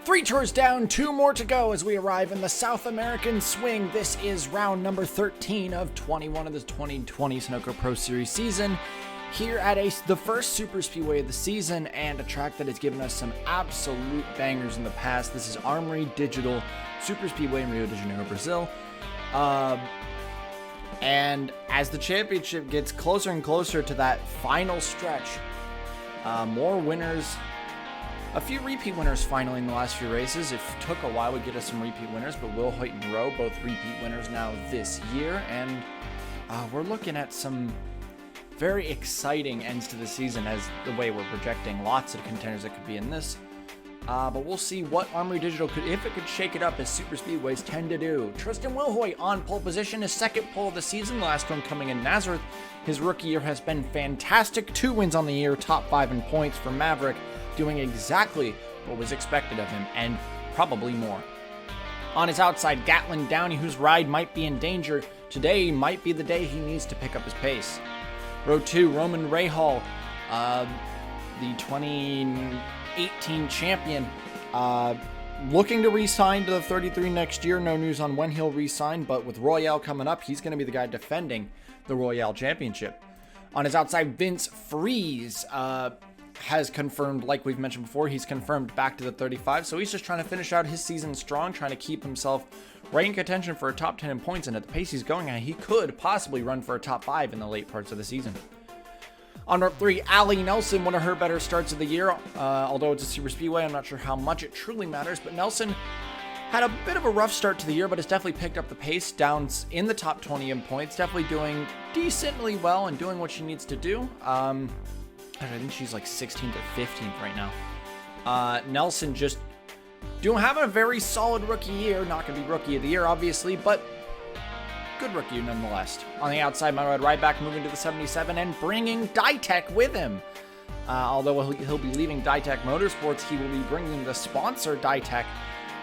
3 tours down, 2 more to go as we arrive in the South American swing. This is round number 13 of 21 of the 2020 Sunoco Pro Series season. Here at the first Superspeedway of the season, and a track that has given us some absolute bangers in the past. This is Armory Digital Superspeedway in Rio de Janeiro, Brazil. And as the championship gets closer and closer to that final stretch, more winners. A few repeat winners finally in the last few races. It took a while to get us some repeat winners, but Will Hoyt and Rowe, both repeat winners now this year. And we're looking at some very exciting ends to the season as the way we're projecting. Lots of contenders that could be in this. But we'll see what Armory Digital could, if it could shake it up as super speedways tend to do. Tristan Will Hoyt on pole position, his second pole of the season, the last one coming in Nazareth. His rookie year has been fantastic. 2 wins on the year, top 5 in points for Maverick, doing exactly what was expected of him, and probably more. On his outside, Gatlin Downey, whose ride might be in danger. Today might be the day he needs to pick up his pace. Row 2, Roman Rahal, the 2018 champion, looking to re-sign to the 33 next year. No news on when he'll re-sign, but with Royale coming up, he's going to be the guy defending the Royale Championship. On his outside, Vince Freeze, has confirmed, like we've mentioned before, he's confirmed back to the 35, so he's just trying to finish out his season strong, trying to keep himself right in contention for a top 10 in points, and at the pace he's going at, he could possibly run for a top 5 in the late parts of the season. On row 3, Allie Nelson, one of her better starts of the year, although it's a super speedway, I'm not sure how much it truly matters, but Nelson had a bit of a rough start to the year, but has definitely picked up the pace, down in the top 20 in points, definitely doing decently well and doing what she needs to do. I think she's like 16th or 15th right now. Nelson just having a very solid rookie year. Not going to be rookie of the year, obviously, but good rookie nonetheless. On the outside, my ride back moving to the 77 and bringing Ditech with him. Although he'll be leaving Ditech Motorsports, he will be bringing the sponsor Ditech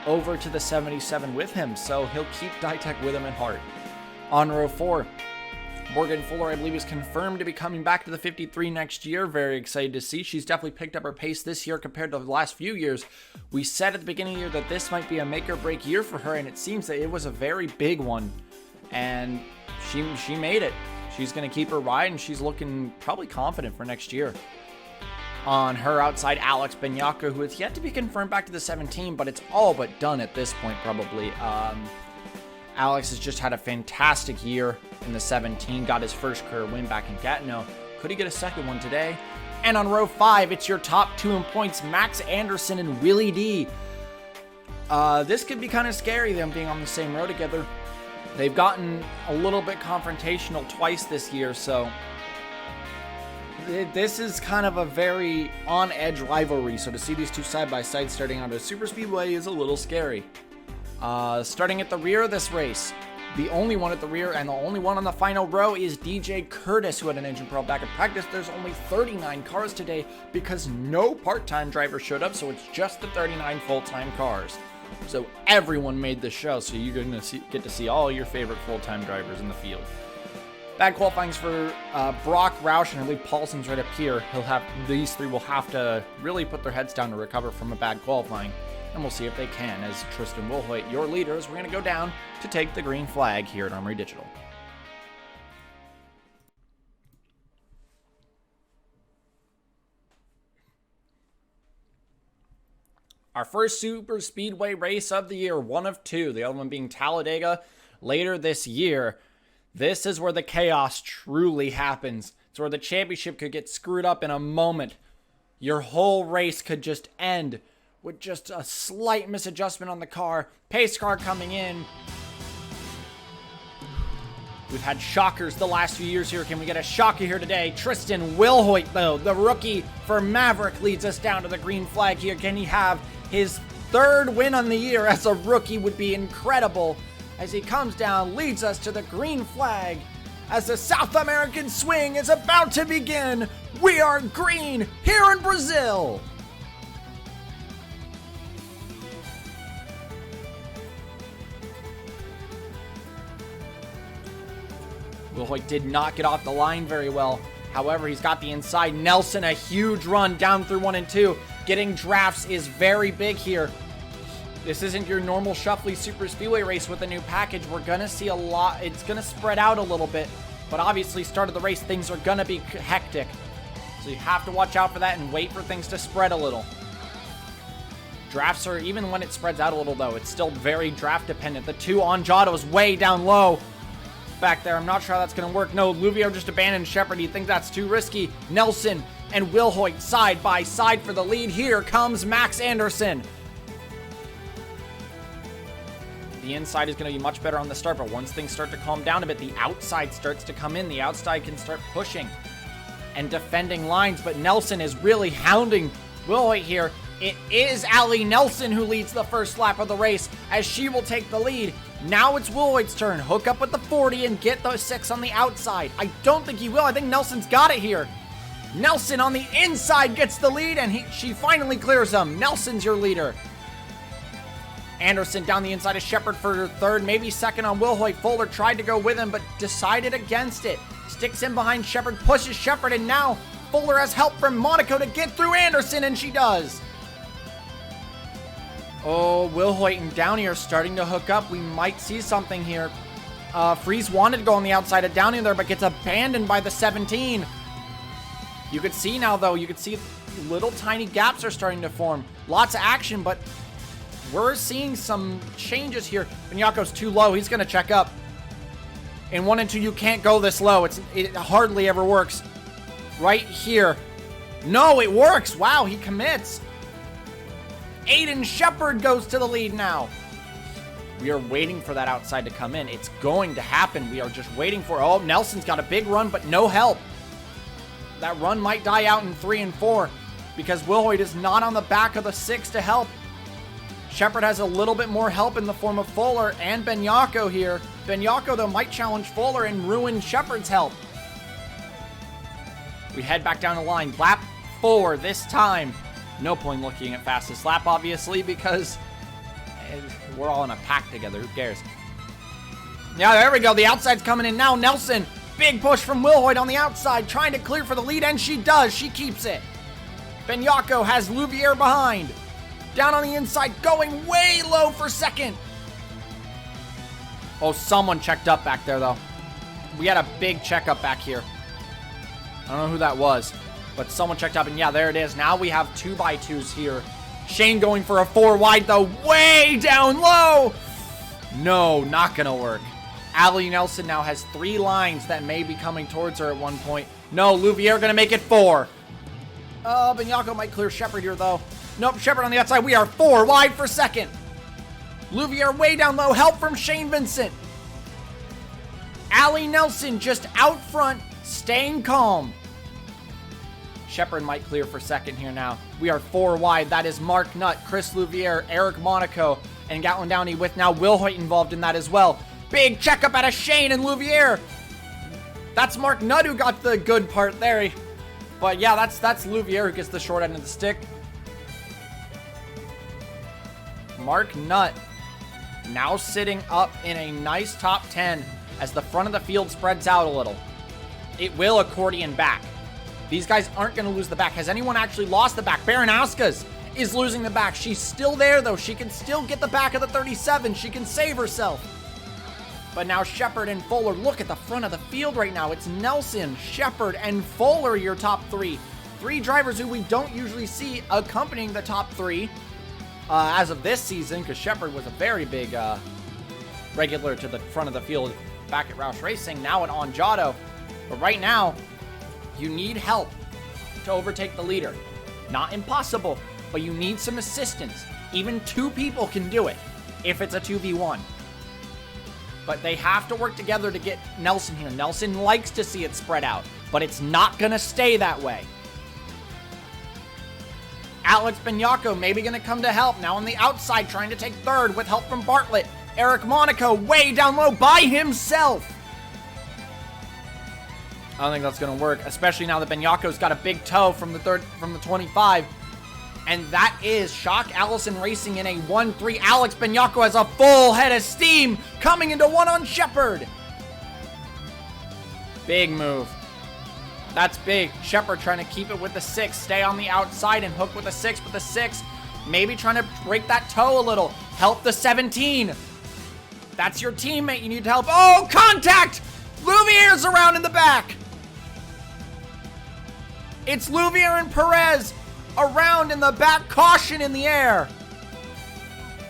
over to the 77 with him. So he'll keep Ditech with him in heart. On row 4, Morgan Fuller, I believe, is confirmed to be coming back to the 53 next year. Very excited to see. She's definitely picked up her pace this year compared to the last few years. We said at the beginning of the year that this might be a make or break year for her, and it seems that it was a very big one. And she made it. She's going to keep her ride, and she's looking probably confident for next year. On her outside, Alex Benyaka, who is yet to be confirmed back to the 17, but it's all but done at this point, probably. Alex has just had a fantastic year in the 17, got his first career win back in Gatineau. Could he get a second one today? And on row 5, it's your top 2 in points, Max Anderson and Willie D. This could be kind of scary, them being on the same row together. They've gotten a little bit confrontational twice this year, so this is kind of a very on-edge rivalry. So to see these two side by side starting out as super speedway is a little scary. Starting at the rear of this race, the only one at the rear and the only one on the final row is DJ Curtis, who had an engine problem back in practice. There's only 39 cars today because no part-time driver showed up, so it's just the 39 full-time cars. So everyone made the show, so you're going to get to see all your favorite full-time drivers in the field. Bad qualifying for Brock Roush, and I believe Paulson's right up here. These three will have to really put their heads down to recover from a bad qualifying. And we'll see if they can, as Tristan Will Hoyt, your leader, as we're going to go down to take the green flag here at Armory Digital. Our first super speedway race of the year, one of 2, the other one being Talladega later this year. This is where the chaos truly happens. It's where the championship could get screwed up in a moment. Your whole race could just end with just a slight misadjustment on the car. Pace car coming in. We've had shockers the last few years here. Can we get a shocker here today? Tristan Will Hoyt, though, the rookie for Maverick, leads us down to the green flag here. Can he have his 3rd win on the year as a rookie? Would be incredible. As he comes down, leads us to the green flag. As the South American swing is about to begin, we are green here in Brazil. Will Hoyt did not get off the line very well. However, he's got the inside. Nelson, a huge run down through 1 and 2. Getting drafts is very big here. This isn't your normal shuffly super speedway race with a new package. We're gonna see a lot. It's gonna spread out a little bit, but obviously start of the race, things are gonna be hectic. So you have to watch out for that and wait for things to spread a little. Drafts are, even when it spreads out a little though, it's still very draft dependent. The two on Giotto's way down low back there. I'm not sure how that's gonna work. No, Louvier just abandoned Shepard. You think that's too risky? Nelson and Wilhoit side by side for the lead. Here comes Max Anderson. The inside is going to be much better on the start, but once things start to calm down a bit, the outside starts to come in. The outside can start pushing and defending lines, but Nelson is really hounding Wilhoit here. It is Allie Nelson who leads the first lap of the race, as she will take the lead. Now it's Wilhoit's turn. Hook up with the 40 and get those 6 on the outside. I don't think he will. I think Nelson's got it here. Nelson on the inside gets the lead, and she finally clears him. Nelson's your leader. Anderson down the inside of Shepard for third, maybe second on Wilhoit. Fuller tried to go with him, but decided against it. Sticks in behind Shepard, pushes Shepard, and now Fuller has help from Monaco to get through Anderson, and she does. Oh, Wilhoit and Downey are starting to hook up. We might see something here. Freeze wanted to go on the outside of Downey there, but gets abandoned by the 17. You could see now, though, you could see little tiny gaps are starting to form. Lots of action, but we're seeing some changes here. Benyakko's too low. He's going to check up. In 1 and 2, you can't go this low. It hardly ever works. Right here. No, it works. Wow, he commits. Aiden Shepard goes to the lead now. We are waiting for that outside to come in. It's going to happen. We are just waiting for it. Oh, Nelson's got a big run, but no help. That run might die out in 3 and 4 because Wilhoit is not on the back of the 6 to help. Shepard has a little bit more help in the form of Fuller and Benyakko here. Benyakko, though, might challenge Fuller and ruin Shepard's help. We head back down the line. Lap 4 this time. No point looking at fastest lap, obviously, because we're all in a pack together. Who cares? Yeah, there we go. The outside's coming in now. Nelson, big push from Wilhoit on the outside, trying to clear for the lead, and she does. She keeps it. Benyakko has Louvier behind. Down on the inside, going way low for second. Oh, someone checked up back there, though. We had a big checkup back here. I don't know who that was, but someone checked up, and yeah, there it is. Now we have 2x2s here. Shane going for a 4 wide, though, way down low. No, not gonna work. Allie Nelson now has 3 lines that may be coming towards her at one point. No, Louvier gonna make it 4. Oh, Benyakko might clear Shepard here, though. Nope, Shepard on the outside. We are 4 wide for second. Louvier way down low. Help from Shane Vincent. Allie Nelson just out front, staying calm. Shepard might clear for second here now. We are 4 wide. That is Mark Nutt, Chris Louvier, Eric Monaco, and Gatlin Downey with now Wilhoit involved in that as well. Big checkup out of Shane and Louvier. That's Mark Nutt who got the good part there. But yeah, that's Louvier who gets the short end of the stick. Mark Nutt now sitting up in a nice top 10 as the front of the field spreads out a little. It will accordion back. These guys aren't going to lose the back. Has anyone actually lost the back? Baranowska's is losing the back. She's still there, though. She can still get the back of the 37. She can save herself. But now Shepard and Fuller. Look at the front of the field right now. It's Nelson, Shepard, and Fuller, your top 3. 3 drivers who we don't usually see accompanying the top 3. As of this season, because Shepard was a very big regular to the front of the field back at Roush Racing, now at On Giotto. But right now, you need help to overtake the leader. Not impossible, but you need some assistance. Even 2 people can do it if it's a 2v1. But they have to work together to get Nelson here. Nelson likes to see it spread out, but it's not going to stay that way. Alex Benyakko maybe going to come to help. Now on the outside trying to take third with help from Bartlett. Eric Monaco way down low by himself. I don't think that's going to work, especially now that Benyakko's got a big toe from the 25. And that is Shock Allison Racing in a 1-3. Alex Benyakko has a full head of steam coming into 1 on Shepard. Big move. That's big. Shepard trying to keep it with the 6. Stay on the outside and hook with the 6. But the 6 maybe trying to break that toe a little. Help the 17. That's your teammate. You need to help. Oh, contact! Louviere's around in the back. It's Louviere and Perez around in the back. Caution in the air.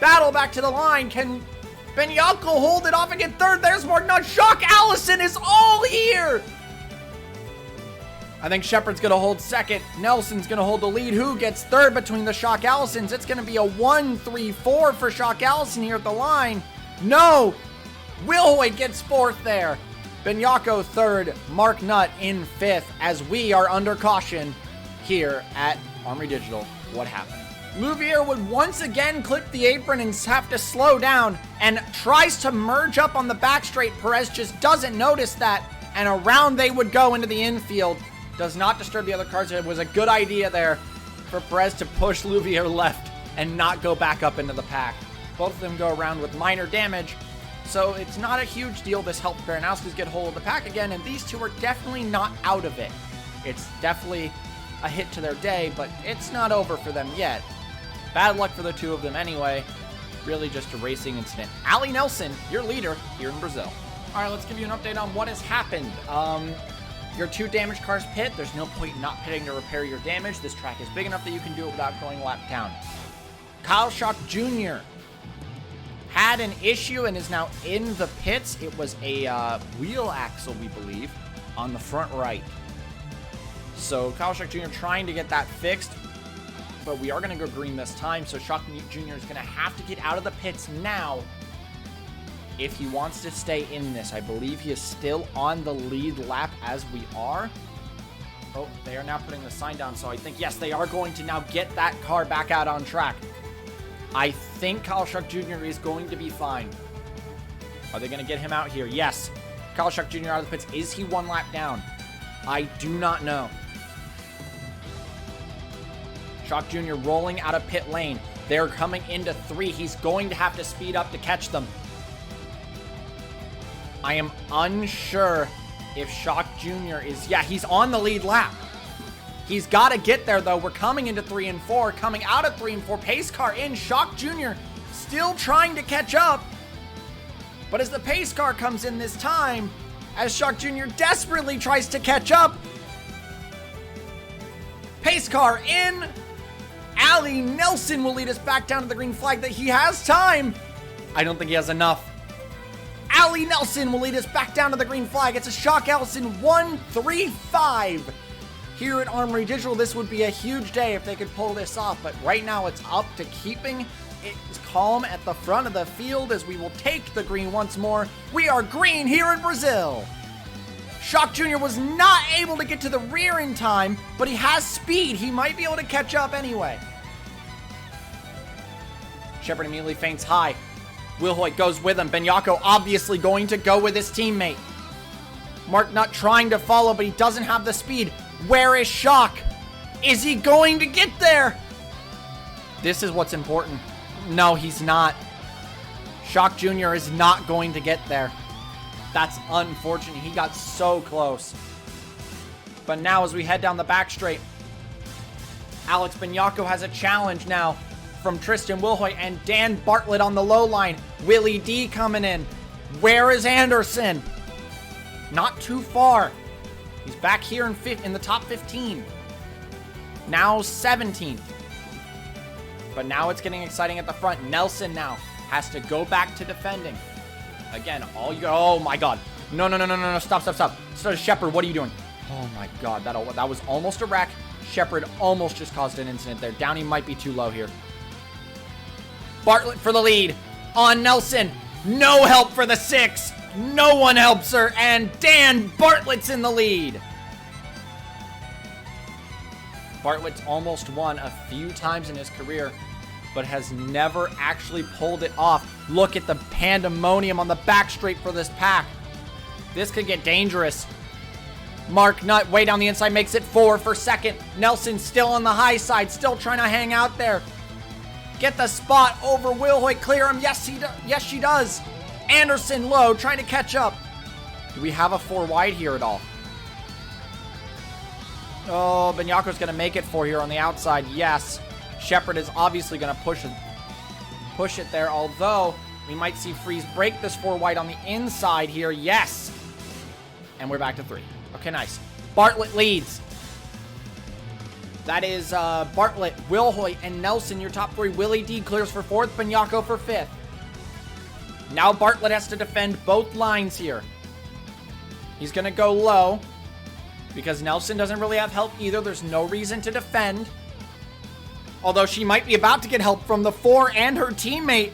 Battle back to the line. Can Benyako hold it off and get third? There's Martinot. Shock Allison is all here. I think Shepard's going to hold second. Nelson's going to hold the lead. Who gets third between the Shock Allisons? It's going to be a 1-3-4 for Shock Allison here at the line. No! Wilhoit gets fourth there. Benyako third. Mark Nutt in fifth as we are under caution here at Armory Digital. What happened? Louviere would once again clip the apron and have to slow down and tries to merge up on the back straight. Perez just doesn't notice that, and around they would go into the infield. Does not disturb the other cars. It was a good idea there for Perez to push Louviere left and not go back up into the pack. Both of them go around with minor damage, so it's not a huge deal. This helped Baranowski's get hold of the pack again, and these two are definitely not out of it. It's definitely a hit to their day, but it's not over for them yet. Bad luck for the two of them anyway. Really just a racing incident. Ali Nelson, your leader here in Brazil. All right, let's give you an update on what has happened. Your two damaged cars pit. There's no point in not pitting to repair your damage. This track is big enough that you can do it without going lap down. Kyle Schock Jr. had an issue and is now in the pits. It was a wheel axle, we believe, on the front right. So Kyle Schock Jr. trying to get that fixed, but we are going to go green this time. So Schock Jr. is going to have to get out of the pits now if he wants to stay in this. I believe he is still on the lead lap as we are. Oh, they are now putting the sign down. So I think, yes, they are going to now get that car back out on track. I think Kyle Schock Jr. is going to be fine. Are they going to get him out here? Yes. Kyle Schock Jr. out of the pits. Is he one lap down? I do not know. Schock Jr. rolling out of pit lane. They're coming into 3. He's going to have to speed up to catch them. I am unsure if Schock Jr. is... Yeah, he's on the lead lap. He's got to get there, though. We're coming into 3 and 4. Coming out of 3 and 4. Pace car in. Schock Jr. still trying to catch up. But as the pace car comes in this time, as Schock Jr. desperately tries to catch up, pace car in. Ali Nelson will lead us back down to the green flag. That he has time. I don't think he has enough. Ali Nelson will lead us back down to the green flag. It's a Shock Allison 1-3-5 here at Armory Digital. This would be a huge day if they could pull this off, but right now it's up to keeping it calm at the front of the field as we will take the green once more. We are green here in Brazil. Schock Jr. was not able to get to the rear in time, but he has speed. He might be able to catch up anyway. Shepard immediately feints high. Wilhoit goes with him. Benyako obviously going to go with his teammate. Mark Nutt trying to follow, but he doesn't have the speed. Where is Schock? Is he going to get there? This is what's important. No, he's not. Schock Jr. is not going to get there. That's unfortunate. He got so close. But now as we head down the back straight, Alex Benyako has a challenge now from Tristan Wilhoit and Dan Bartlett on the low line. Willie D coming in. Where is Anderson? Not too far. He's back here in the top 15. Now 17th. But now it's getting exciting at the front. Nelson now has to go back to defending. Again, oh my God. No. Stop. So Shepard, what are you doing? Oh my God, that was almost a wreck. Shepard almost just caused an incident there. Downey might be too low here. Bartlett for the lead on Nelson. No help for the 6. No one helps her, and Dan Bartlett's in the lead. Bartlett's almost won a few times in his career, but has never actually pulled it off. Look at the pandemonium on the back straight for this pack. This could get dangerous. Mark Nutt way down the inside makes it 4 for second. Nelson still on the high side, still trying to hang out there. Get the spot over Wilhoit, clear him. Yes, she does. Anderson low, trying to catch up. Do we have a 4 wide here at all? Oh, Benyako's going to make it 4 here on the outside. Yes. Shepard is obviously going to push push it there, although we might see Freeze break this 4 wide on the inside here. Yes! And we're back to 3. Okay, nice. Bartlett leads. That is Bartlett, Wilhoit, and Nelson, your top 3. Willie D clears for 4th, Benyako for 5th. Now Bartlett has to defend both lines here. He's going to go low because Nelson doesn't really have help either. There's no reason to defend. Although she might be about to get help from the 4 and her teammate,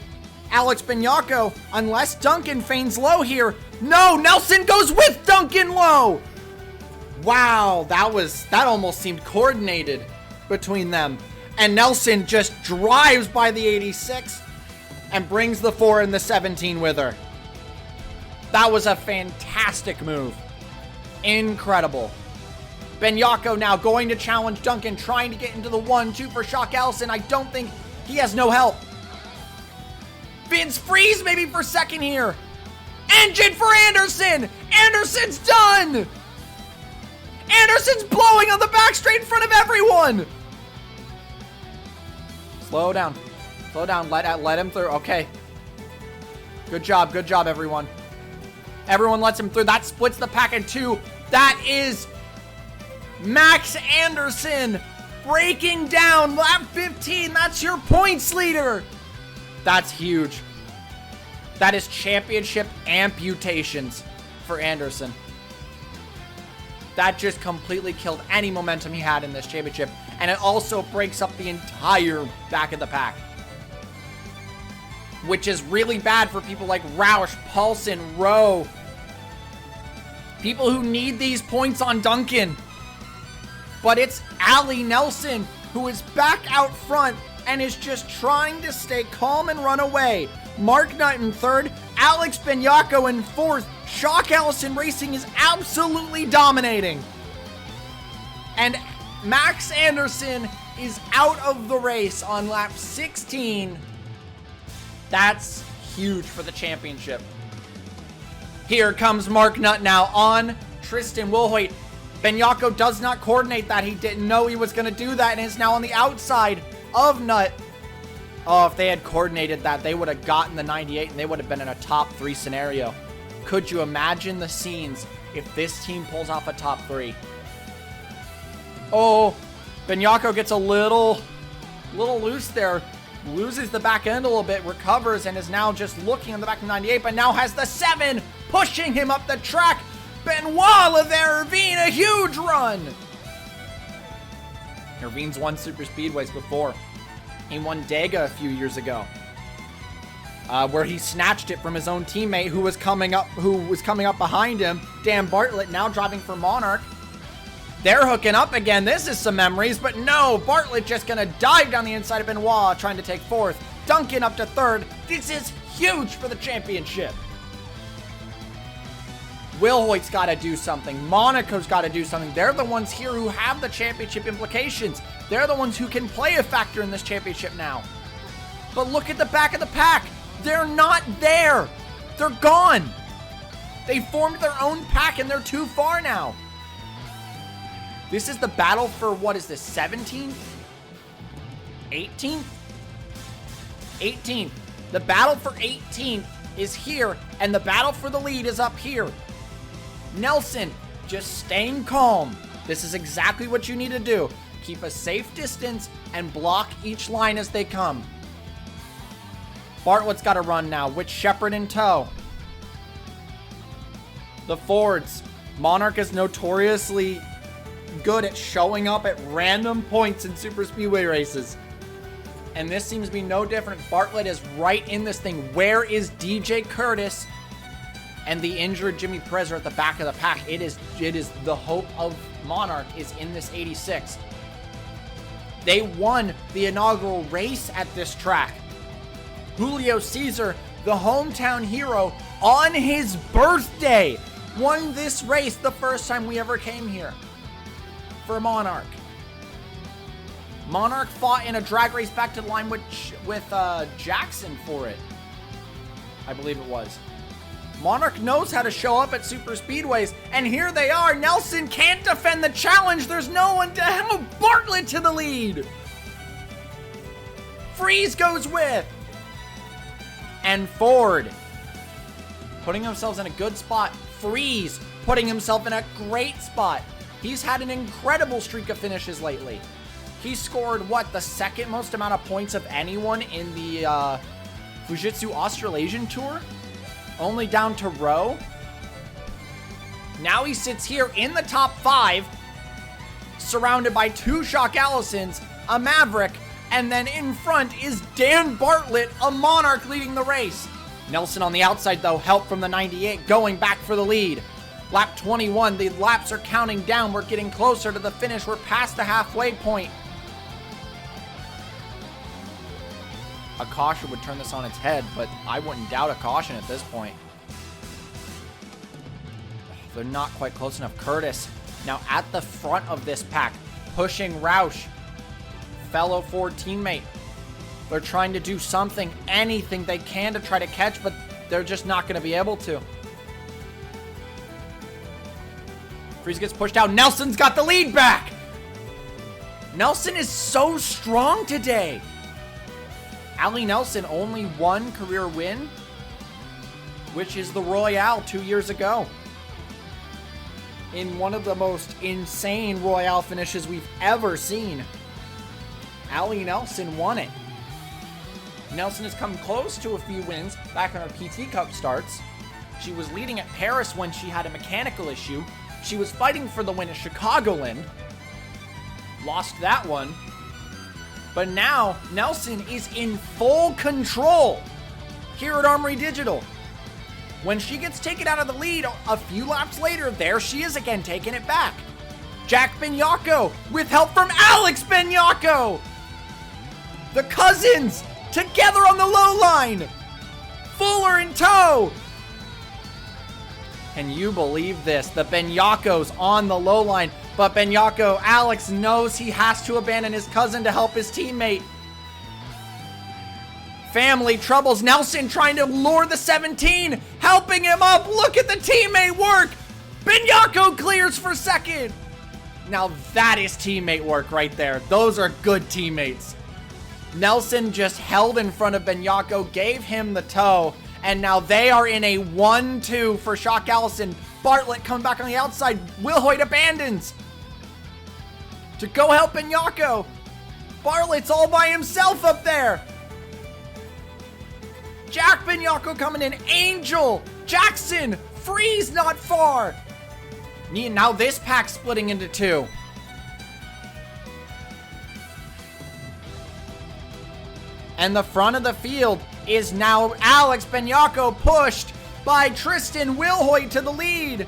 Alex Benyako, unless Duncan feigns low here. No, Nelson goes with Duncan low. Wow, that almost seemed coordinated between them. And Nelson just drives by the 86 and brings the 4 and the 17 with her. That was a fantastic move. Incredible. Benyako now going to challenge Duncan, trying to get into the 1-2 for Shock Allison. I don't think he has no help. Vince Freeze maybe for 2nd here. Engine for Anderson. Anderson's done. Anderson's blowing on the back straight in front of everyone. Slow down. Slow down. Let him through. Okay. Good job, everyone. Everyone lets him through. That splits the pack in 2. That is Max Anderson breaking down lap 15. That's your points leader. That's huge. That is championship amputations for Anderson. That just completely killed any momentum he had in this championship. And it also breaks up the entire back of the pack, which is really bad for people like Roush, Paulson, Rowe. People who need these points on Duncan. But it's Allie Nelson who is back out front and is just trying to stay calm and run away. Mark Nutt in 3rd, Alex Benyako in 4th. Shock Allison Racing is absolutely dominating. And Max Anderson is out of the race on lap 16. That's huge for the championship. Here comes Mark Nutt now on Tristan Wilhoit. Benyako does not coordinate that. He didn't know he was going to do that and is now on the outside of Nutt. Oh, if they had coordinated that, they would have gotten the 98 and they would have been in a top 3 scenario. Could you imagine the scenes if this team pulls off a top 3? Oh, Benyako gets a little loose there. Loses the back end a little bit, recovers, and is now just looking on the back of 98, but now has the 7 pushing him up the track. Benoit there, Irvine, a huge run. Irvine's won Super Speedways before. He won Dega a few years ago, where he snatched it from his own teammate who was coming up behind him. Dan Bartlett now driving for Monarch. They're hooking up again. This is some memories, but no, Bartlett just gonna dive down the inside of Benoit, trying to take 4th. Duncan up to 3rd. This is huge for the championship. Wilhoit's got to do something. Monaco's got to do something. They're the ones here who have the championship implications. They're the ones who can play a factor in this championship now. But look at the back of the pack. They're not there. They're gone. They formed their own pack and they're too far now. This is the battle for, what is this, 17th? 18th? 18th. The battle for 18th is here, and the battle for the lead is up here. Nelson just staying calm. This is exactly what you need to do. Keep a safe distance and block each line as they come. Bartlett's got to run now with Shepard in tow. The Fords. Monarch is notoriously good at showing up at random points in Super Speedway races. And this seems to be no different. Bartlett is right in this thing. Where is DJ Curtis and the injured Jimmy Perez are at the back of the pack? It is the hope of Monarch is in this 86. They won the inaugural race at this track. Julio Cesar, the hometown hero, on his birthday, won this race the first time we ever came here for Monarch. Monarch fought in a drag race back to the line with Jackson for it, I believe it was. Monarch knows how to show up at super speedways, and here they are. Nelson can't defend the challenge. There's no one to help. Bartlett to the lead. Freeze goes with. and Ford putting themselves in a good spot. Freeze putting himself in a great spot. He's had an incredible streak of finishes lately. He scored, what, the second most amount of points of anyone in the Fujitsu Australasian Tour? Only down to Rowe. Now he sits here in the top 5, surrounded by 2 Shock Allisons, a Maverick, and then in front is Dan Bartlett, a Monarch, leading the race. Nelson on the outside, though, help from the 98, going back for the lead. Lap 21, the laps are counting down. We're getting closer to the finish. We're past the halfway point. A caution would turn this on its head, but I wouldn't doubt a caution at this point. They're not quite close enough. Curtis now at the front of this pack, pushing Roush, fellow Ford teammate. They're trying to do something, anything they can to try to catch, but they're just not going to be able to. Freeze gets pushed out. Nelson's got the lead back. Nelson is so strong today. Allie Nelson, only 1 career win, which is the Royale 2 years ago. In one of the most insane Royale finishes we've ever seen. Allie Nelson won it. Nelson has come close to a few wins back on her PT Cup starts. She was leading at Paris when she had a mechanical issue. She was fighting for the win at Chicagoland. Lost that one. But now, Nelson is in full control here at Armory Digital. When she gets taken out of the lead a few laps later, there she is again, taking it back. Jack Benyako with help from Alex Benyako. The cousins together on the low line. Fuller in tow. Can you believe this? The Benyako's on the low line, but Benyako, Alex knows he has to abandon his cousin to help his teammate. Family troubles. Nelson trying to lure the 17, helping him up. Look at the teammate work. Benyako clears for second. Now that is teammate work right there. Those are good teammates. Nelson just held in front of Benyako, gave him the tow, and now they are in a 1-2 for Shock Allison. Bartlett coming back on the outside. Wilhoit abandons to go help Benyako. Bartlett's all by himself up there. Jack Benyako coming in. Angel, Jackson, Freeze not far. Now this pack splitting into 2. And the front of the field is now Alex Benyako, pushed by Tristan Wilhoit to the lead.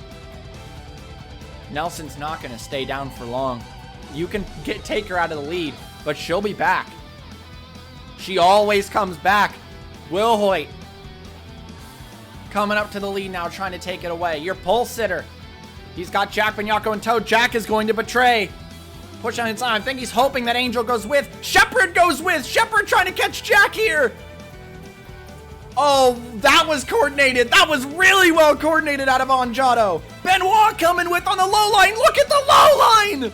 Nelson's not going to stay down for long. You can take her out of the lead, but she'll be back. She always comes back. Wilhoit coming up to the lead now, trying to take it away. Your pole sitter. He's got Jack Benyako in tow. Jack is going to betray. Push on inside. I think he's hoping that Angel goes with. Shepard goes with. Shepard trying to catch Jack here. Oh, that was coordinated. That was really well coordinated out of Anjato. Benoit coming with on the low line. Look at the low line.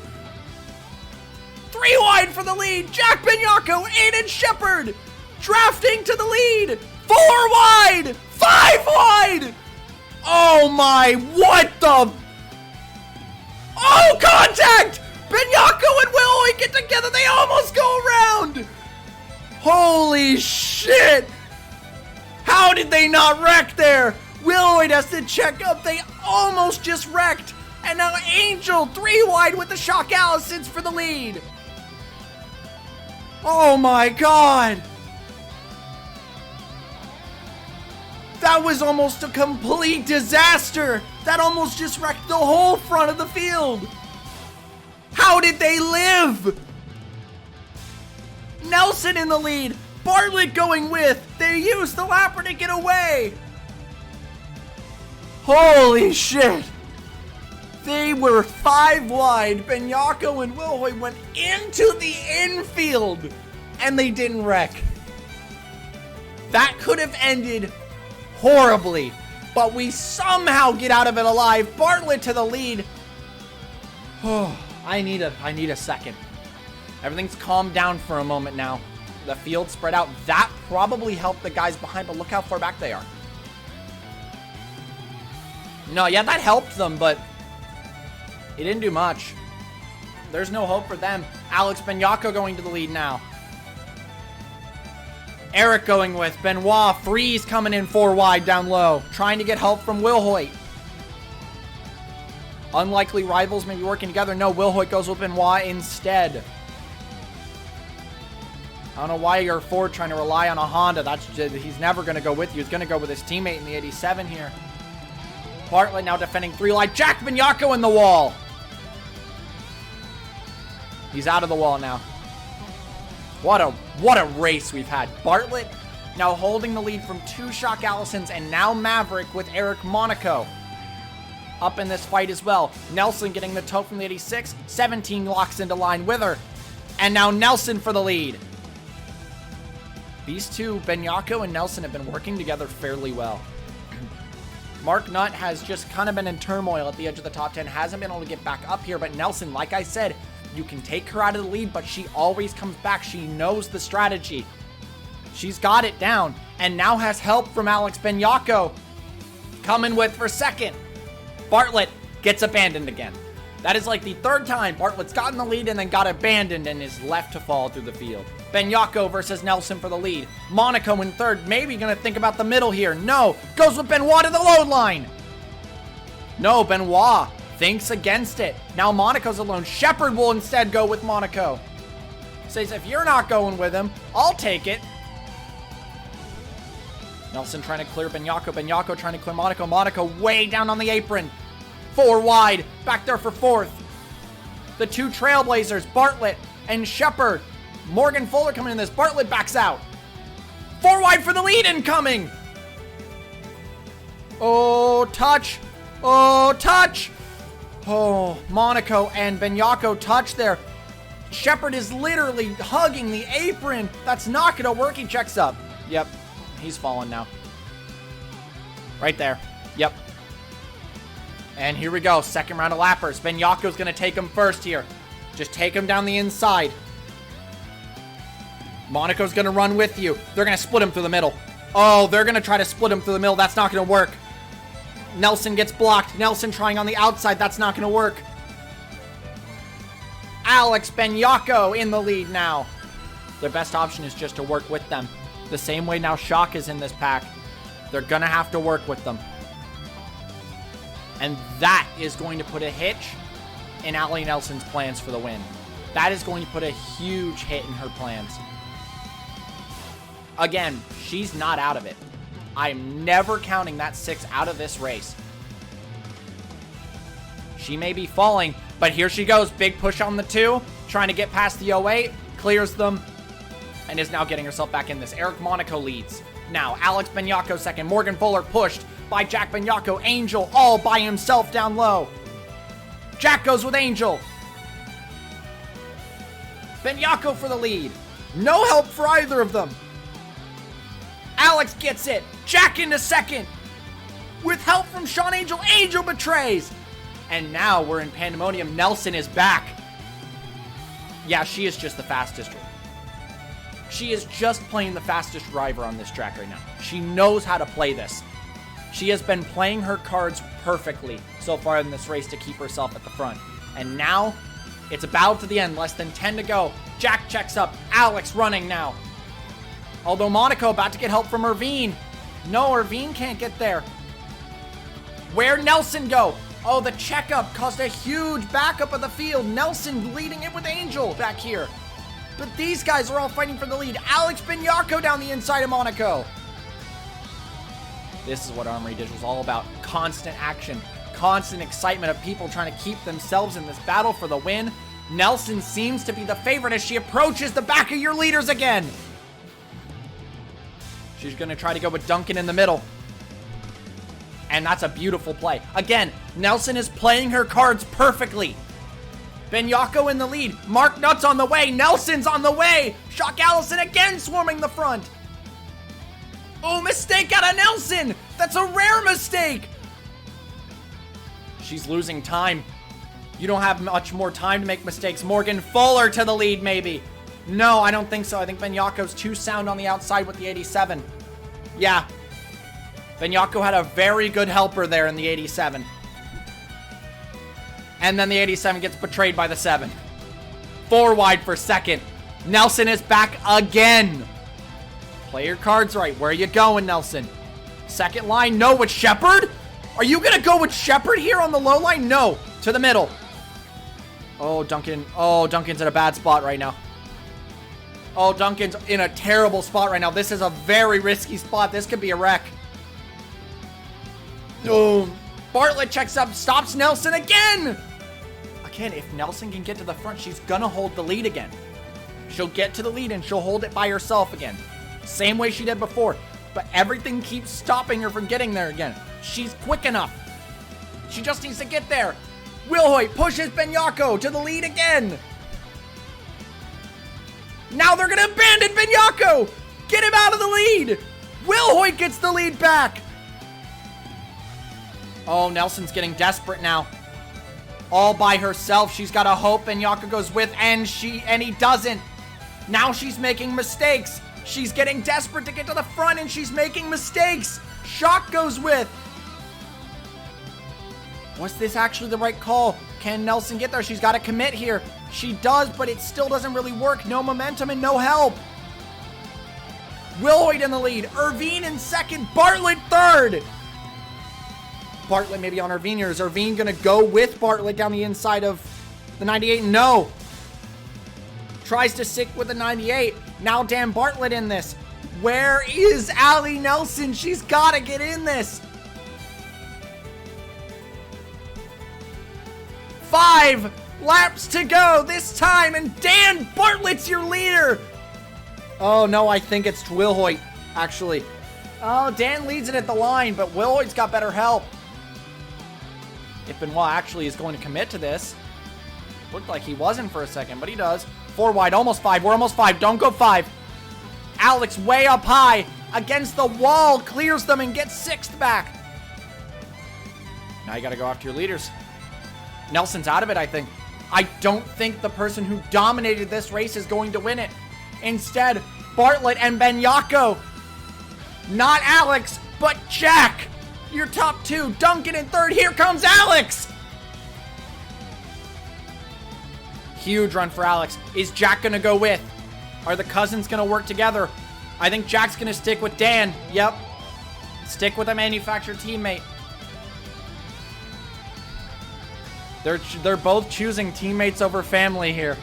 3 wide for the lead. Jack Benyako, Aiden Shepard drafting to the lead. 4 wide. 5 wide. Oh my, what the? Oh, contact. Benyako and Willowy get together. They almost go around. Holy shit. How did they not wreck there? Willowy has to check up. They almost just wrecked. And now Angel 3 wide with the Shock Allisons for the lead. Oh my god. That was almost a complete disaster. That almost just wrecked the whole front of the field. How did they live? Nelson in the lead. Bartlett going with. They used the lapper to get away. Holy shit. They were 5 wide. Benyako and Wilhoy went into the infield. And they didn't wreck. That could have ended horribly. But we somehow get out of it alive. Bartlett to the lead. Oh, I need a second. Everything's calmed down for a moment now. the field spread out. That probably helped the guys behind, but look how far back they are. No, yeah, that helped them, but it didn't do much. There's no hope for them. Alex Benyako going to the lead now. Eric going with Benoit. Freeze coming in 4 wide down low. Trying to get help from Wilhoit. Unlikely rivals maybe working together. No, Wilhoit goes with Benoit instead. I don't know why you're Ford trying to rely on a Honda. He's never going to go with you. He's going to go with his teammate in the 87 here. Bartlett now defending 3 line. Jack Benyako in the wall. He's out of the wall now. What a race we've had. Bartlett now holding the lead from 2 Shock Allisons, and now Maverick with Eric Monaco up in this fight as well. Nelson getting the tow from the 86. 17 locks into line with her. And now Nelson for the lead. These two, Benyako and Nelson, have been working together fairly well. Mark Nutt has just kind of been in turmoil at the edge of the top 10. Hasn't been able to get back up here, but Nelson, like I said, you can take her out of the lead, but she always comes back. She knows the strategy. She's got it down, and now has help from Alex Benyako coming with for second. Bartlett gets abandoned again. That is like the 3rd time Bartlett's gotten the lead and then got abandoned and is left to fall through the field. Benyako versus Nelson for the lead. Monaco in 3rd, maybe gonna think about the middle here. No, goes with Benoit to the load line. No, Benoit thinks against it. Now Monaco's alone. Shepard will instead go with Monaco. Says, if you're not going with him, I'll take it. Nelson trying to clear Benyako. Benyako trying to clear Monaco. Monaco way down on the apron. 4 wide. Back there for 4th. The 2 Trailblazers, Bartlett and Shepard. Morgan Fuller coming in this. Bartlett backs out. 4 wide for the lead incoming. Oh, touch. Oh, touch. Oh, Monaco and Benyako touch there. Shepard is literally hugging the apron. That's not going to work. He checks up. Yep. He's fallen now. Right there. Yep. And here we go. 2nd round of lappers. Benyako's going to take him first here. Just take him down the inside. Monaco's going to run with you. They're going to split him through the middle. Oh, they're going to try to split him through the middle. That's not going to work. Nelson gets blocked. Nelson trying on the outside. That's not going to work. Alex Benyako in the lead now. Their best option is just to work with them. The same way now Shock is in this pack. They're going to have to work with them. And that is going to put a hitch in Allie Nelson's plans for the win. That is going to put a huge hit in her plans. Again, she's not out of it. I'm never counting that 6 out of this race. She may be falling, but here she goes. Big push on the 2. Trying to get past the 08. Clears them. And is now getting herself back in this. Eric Monaco leads. Now, Alex Benyako 2nd. Morgan Fuller pushed by Jack Benyako. Angel all by himself down low. Jack goes with Angel. Benyako for the lead. No help for either of them. Alex gets it. Jack into 2nd. With help from Sean Angel. Angel betrays. And now we're in pandemonium. Nelson is back. Yeah, she is just the fastest. She is just playing the fastest driver on this track right now. She knows how to play this. She has been playing her cards perfectly so far in this race to keep herself at the front. And now, it's a battle to the end. Less than 10 to go. Jack checks up. Alex running now. Although Monaco about to get help from Irvine. No, Irvine can't get there. Where'd Nelson go? Oh, the checkup caused a huge backup of the field. Nelson leading it with Angel back here. But these guys are all fighting for the lead. Alex Benyako down the inside of Monaco. This is what Armory Digital is all about. Constant action. Constant excitement of people trying to keep themselves in this battle for the win. Nelson seems to be the favorite as she approaches the back of your leaders again. She's going to try to go with Duncan in the middle. And that's a beautiful play. Again, Nelson is playing her cards perfectly. Benyako in the lead. Mark Nutt's on the way. Nelson's on the way. Shock Allison again swarming the front. Oh, mistake out of Nelson. That's a rare mistake. She's losing time. You don't have much more time to make mistakes. Morgan Fuller to the lead, maybe. No, I don't think so. I think Benyakko's too sound on the outside with the 87. Yeah. Benyakko had a very good helper there in the 87. And then the 87 gets betrayed by the 7. 4 wide for second. Nelson is back again. Play your cards right. Where are you going, Nelson? Second line, no, with Shepard? Are you going to go with Shepard here on the low line? No. To the middle. Oh, Duncan. Oh, Duncan's in a bad spot right now. Oh, Duncan's in a terrible spot right now. This is a very risky spot. This could be a wreck. Oh, Bartlett checks up, stops Nelson again. Again, if Nelson can get to the front, she's going to hold the lead again. She'll get to the lead and she'll hold it by herself again. Same way she did before. But everything keeps stopping her from getting there again. She's quick enough. She just needs to get there. Wilhoit pushes Benyakko to the lead again. Now they're going to abandon Benyakko. Get him out of the lead. Wilhoit gets the lead back. Oh, Nelson's getting desperate now. All by herself. She's got to hope Benyakko goes with, and he doesn't. Now she's making mistakes. She's getting desperate to get to the front, and she's making mistakes. Shock goes with. Was this actually the right call? Can Nelson get there? She's got to commit here. She does, but it still doesn't really work. No momentum and no help. Wilhoit in the lead. Irvine in second. Bartlett third. Bartlett maybe on Irvine here. Is Irvine going to go with Bartlett down the inside of the 98? No. Tries to stick with the 98. Now Dan Bartlett in this. Where is Allie Nelson? She's got to get in this. 5 laps to go this time, and Dan Bartlett's your leader. Oh, no, I think it's Wilhoit, actually. Oh, Dan leads it at the line, but Wilhoit's got better help. If Benoit actually is going to commit to this. Looked like he wasn't for a second, but he does. 4 wide, almost 5. We're almost 5. Don't go 5. Alex way up high against the wall, clears them and gets 6th back. Now you got to go after your leaders. Nelson's out of it, I think. I don't think the person who dominated this race is going to win it. Instead, Bartlett and Benyakko. Not Alex, but Jack. Your top 2. Duncan in 3rd. Here comes Alex. Huge run for Alex. Is Jack going to go with? Are the cousins going to work together? I think Jack's going to stick with Dan. Yep. Stick with a manufactured teammate. They're both choosing teammates over family here.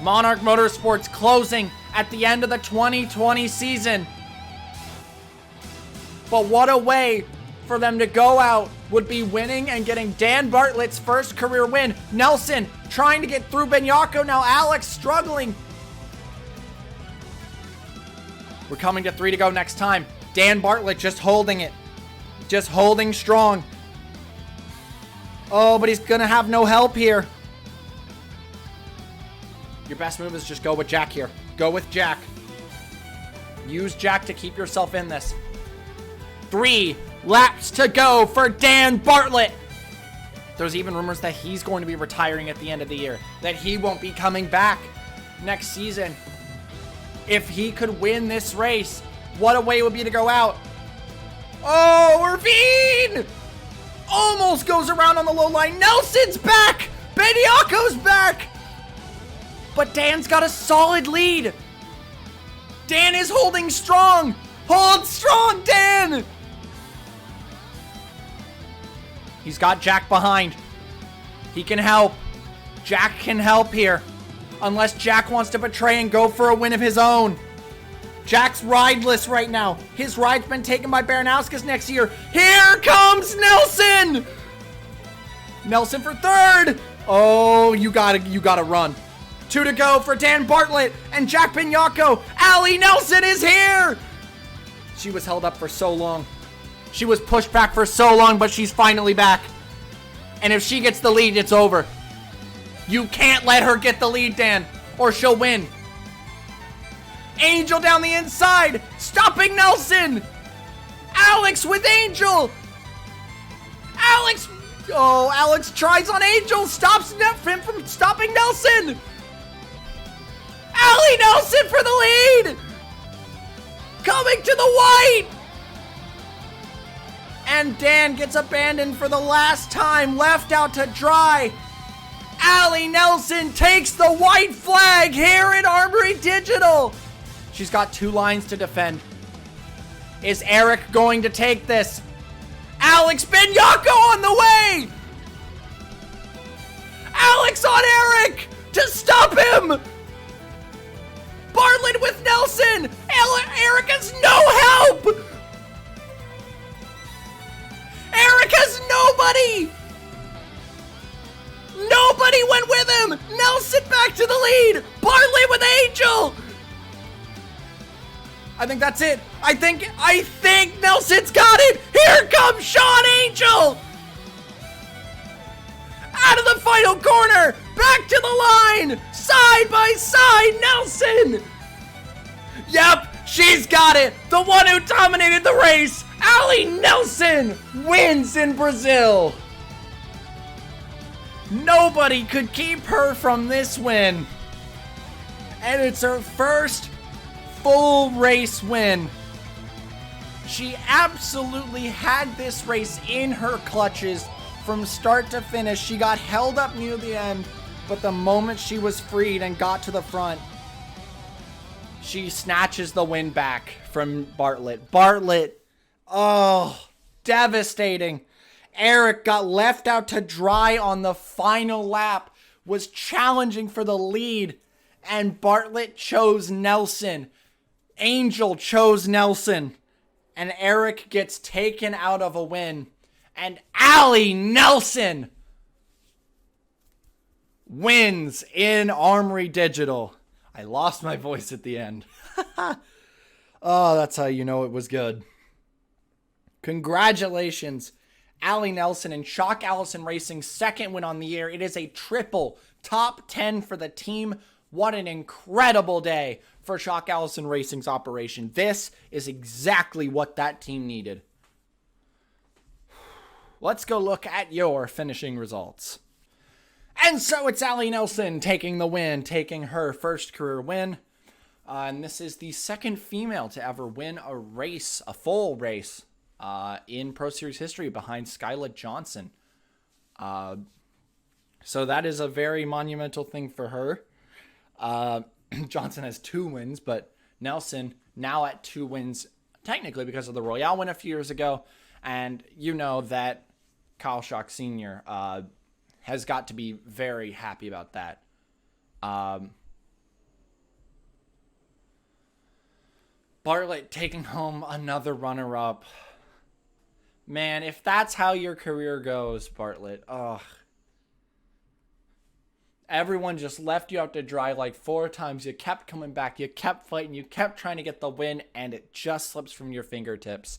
Monarch Motorsports closing at the end of the 2020 season. But what a way for them to go out would be winning and getting Dan Bartlett's first career win. Nelson trying to get through Benyakko. Now Alex struggling. We're coming to 3 to go next time. Dan Bartlett just holding it. Just holding strong. Oh, but he's going to have no help here. Your best move is just go with Jack here. Go with Jack. Use Jack to keep yourself in this. 3 laps to go for Dan Bartlett. There's even rumors that he's going to be retiring at the end of the year. That he won't be coming back next season. If he could win this race, what a way it would be to go out. Oh, Irvine! Almost goes around on the low line. Nelson's back! Benyakko's back! But Dan's got a solid lead. Dan is holding strong. Hold strong, Dan! He's got Jack behind. He can help. Jack can help here. Unless Jack wants to betray and go for a win of his own. Jack's rideless right now. His ride's been taken by Baranowskis next year. Here comes Nelson! Nelson for 3rd. Oh, you gotta run. 2 to go for Dan Bartlett and Jack Benyakko. Allie Nelson is here! She was held up for so long. She was pushed back for so long, but she's finally back. And if she gets the lead, it's over. You can't let her get the lead, Dan, or she'll win. Angel down the inside, stopping Nelson. Alex with Angel. Alex tries on Angel, stops him from stopping Nelson. Allie Nelson for the lead! Coming to the white! And Dan gets abandoned for the last time, left out to dry. Allie Nelson takes the white flag here at Armory Digital. She's got 2 lines to defend. Is Eric going to take this? Alex Benyako on the way! Alex on Eric to stop him! Bartlett with Nelson! Eric has no help! Eric has nobody! Nobody went with him! Nelson back to the lead! Bartlett with Angel! I think that's it. I think Nelson's got it! Here comes Sean Angel! Out of the final corner! Back to the line! Side by side, Nelson! Yep, she's got it! The one who dominated the race! Allie Nelson wins in Brazil! Nobody could keep her from this win. And it's her first full race win. She absolutely had this race in her clutches from start to finish. She got held up near the end, but the moment she was freed and got to the front, she snatches the win back from Bartlett. Bartlett, oh, devastating. Eric got left out to dry on the final lap, was challenging for the lead, and Bartlett chose Nelson. Angel chose Nelson, and Eric gets taken out of a win. And Allie Nelson wins in Armory Digital. I lost my voice at the end. Oh, that's how you know it was good. Congratulations, Allie Nelson and Shock Allison Racing's second win on the year. It is a triple top 10 for the team. What an incredible day for Shock Allison Racing's operation. This is exactly what that team needed. Let's go look at your finishing results. And so it's Allie Nelson taking the win, taking her first career win. And this is the second female to ever win a race, a full race, in Pro Series history behind Skyla Johnson. So that is a very monumental thing for her. Johnson has 2 wins, but Nelson now at 2 wins, technically because of the Royale win a few years ago. And you know that Kyle Shock Sr. Has got to be very happy about that. Bartlett taking home another runner-up. Man, if that's how your career goes, Bartlett, ugh. Everyone just left you out to dry like 4 times. You kept coming back. You kept fighting. You kept trying to get the win, and it just slips from your fingertips.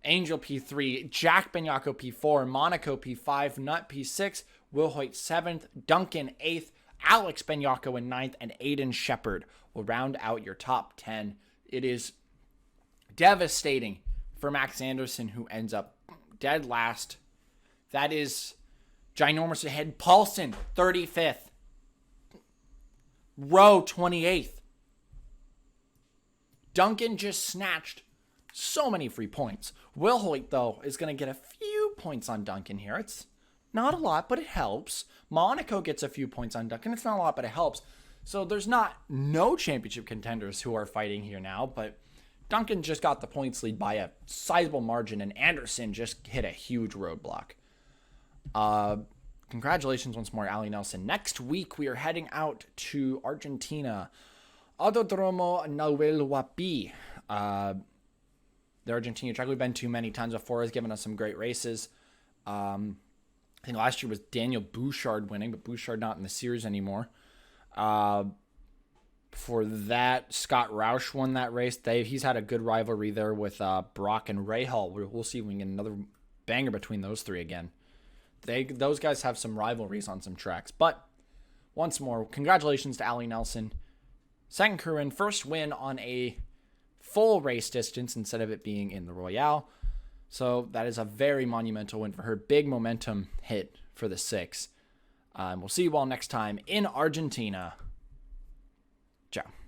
Angel P3, Jack Benyako P4, Monaco P5, Nut P6, Will Hoyt 7th, Duncan 8th, Alex Benyako in 9th, and Aiden Shepard will round out your top 10. It is devastating for Max Anderson, who ends up dead last. That is ginormous ahead. Paulson, 35th. Rowe, 28th. Duncan just snatched so many free points. Will Hoyt, though, is going to get a few points on Duncan here. It's not a lot, but it helps. Monaco gets a few points on Duncan. It's not a lot, but it helps. So there's not no championship contenders who are fighting here now, but Duncan just got the points lead by a sizable margin, and Anderson just hit a huge roadblock. Congratulations once more, Allie Nelson. Next week, we are heading out to Argentina. Autodromo Nahuel Huapi. The Argentina track we've been to many times before has given us some great races. I think last year was Daniel Bouchard winning, but Bouchard not in the series anymore. Before that, Scott Roush won that race. He's had a good rivalry there with Brock and Rahal. We'll see if we can get another banger between those 3 again. Those guys have some rivalries on some tracks. But once more, congratulations to Allie Nelson. Second career win, first win on a full race distance instead of it being in the Royale. So that is a very monumental win for her. Big momentum hit for the 6. We'll see you all next time in Argentina. Ciao.